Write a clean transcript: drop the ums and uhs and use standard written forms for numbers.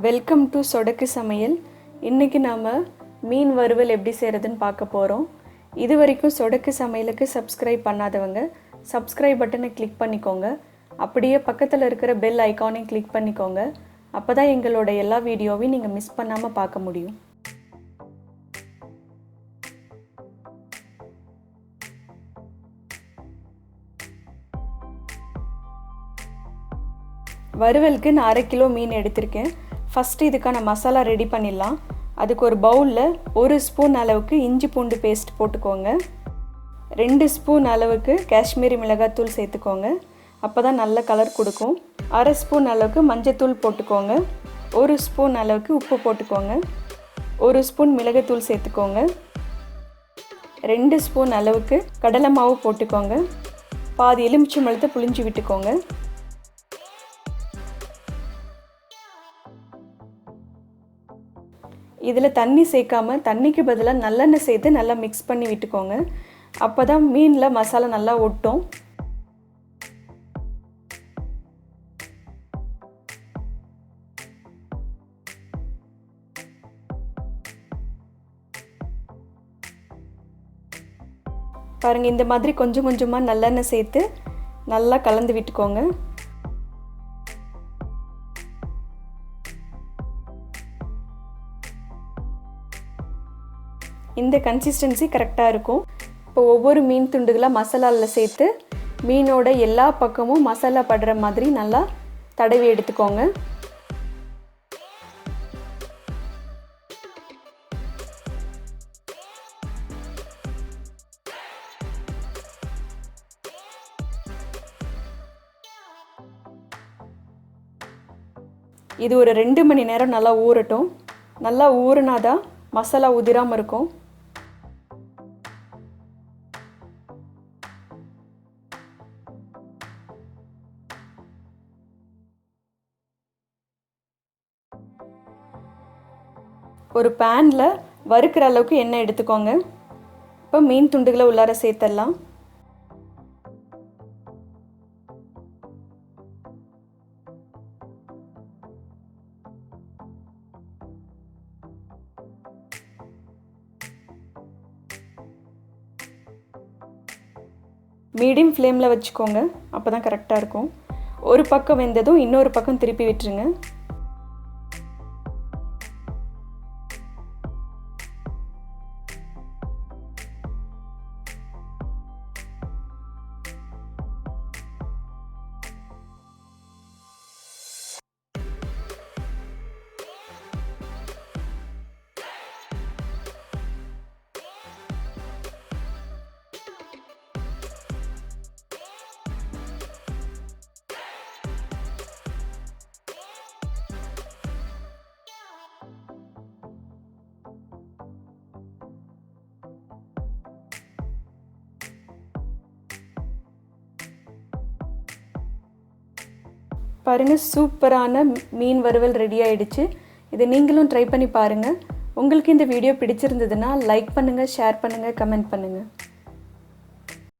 Welcome to சொடக்கு சமையல். இன்றைக்கி நாம் மீன் வறுவல் எப்படி செய்கிறதுன்னு பார்க்க போகிறோம். இது வரைக்கும் சொடக்கு சமையலுக்கு சப்ஸ்கிரைப் பண்ணாதவங்க சப்ஸ்கிரைப் பட்டனை கிளிக் பண்ணிக்கோங்க. அப்படியே பக்கத்தில் இருக்கிற பெல் ஐக்கானையும் கிளிக் பண்ணிக்கோங்க. அப்போ தான் எங்களோட எல்லா வீடியோவையும் நீங்கள் மிஸ் பண்ணாமல் பார்க்க முடியும். வறுவலுக்கு நான் 1/2 கிலோ மீன் எடுத்திருக்கேன். ஃபஸ்ட்டு இதுக்கான மசாலா ரெடி பண்ணிடலாம். அதுக்கு ஒரு பவுலில் 1 ஸ்பூன் அளவுக்கு இஞ்சி பூண்டு பேஸ்ட் போட்டுக்கோங்க. 2 ஸ்பூன் அளவுக்கு காஷ்மீரி மிளகாத்தூள் சேர்த்துக்கோங்க. அப்போ தான் நல்ல கலர் கொடுக்கும். 1/2 ஸ்பூன் அளவுக்கு மஞ்சத்தூள் போட்டுக்கோங்க. 1 ஸ்பூன் அளவுக்கு உப்பு போட்டுக்கோங்க. 1 ஸ்பூன் மிளகுத்தூள் சேர்த்துக்கோங்க. 2 ஸ்பூன் அளவுக்கு கடலை மாவு போட்டுக்கோங்க. பாதி எலுமிச்சம்பழத்தை புழிஞ்சு விட்டுக்கோங்க. இதில் தண்ணி சேர்க்காமல் தண்ணிக்கு பதிலாக நல்லெண்ணெய் சேர்த்து நல்லா மிக்ஸ் பண்ணி விட்டுக்கோங்க. அப்போ தான் மீனில் மசாலா நல்லா ஒட்டும். பாருங்கள், இந்த மாதிரி கொஞ்சம் கொஞ்சமாக நல்லெண்ணெய் சேர்த்து நல்லா கலந்து விட்டுக்கோங்க. இந்த கன்சிஸ்டன்சி கரெக்டாக இருக்கும். இப்போ ஒவ்வொரு மீன் துண்டுகளாக மசாலாவில் சேர்த்து மீனோட எல்லா பக்கமும் மசாலா படுற மாதிரி நல்லா தடவி எடுத்துக்கோங்க. இது ஒரு 2 மணி நேரம் நல்லா ஊறட்டும். நல்லா ஊறினாதான் மசாலா உதிராமல் இருக்கும். ஒரு பேனில் வறுக்கிற அளவுக்கு எண்ணெய் எடுத்துக்கோங்க. இப்போ மீன் துண்டுகளை உள்ளார சேர்த்துடலாம். மீடியம் ஃப்ளேமில் வச்சுக்கோங்க. அப்போ தான் கரெக்டாக இருக்கும். ஒரு பக்கம் வெந்ததும் இன்னொரு பக்கம் திருப்பி விட்டுருங்க. பாருங்கள், சூப்பரான மீன் வறுவல் ரெடி ஆகிடுச்சு. இதை நீங்களும் ட்ரை பண்ணி பாருங்கள். உங்களுக்கு இந்த வீடியோ பிடிச்சிருந்ததுன்னா லைக் பண்ணுங்கள், ஷேர் பண்ணுங்கள், கமெண்ட் பண்ணுங்கள்.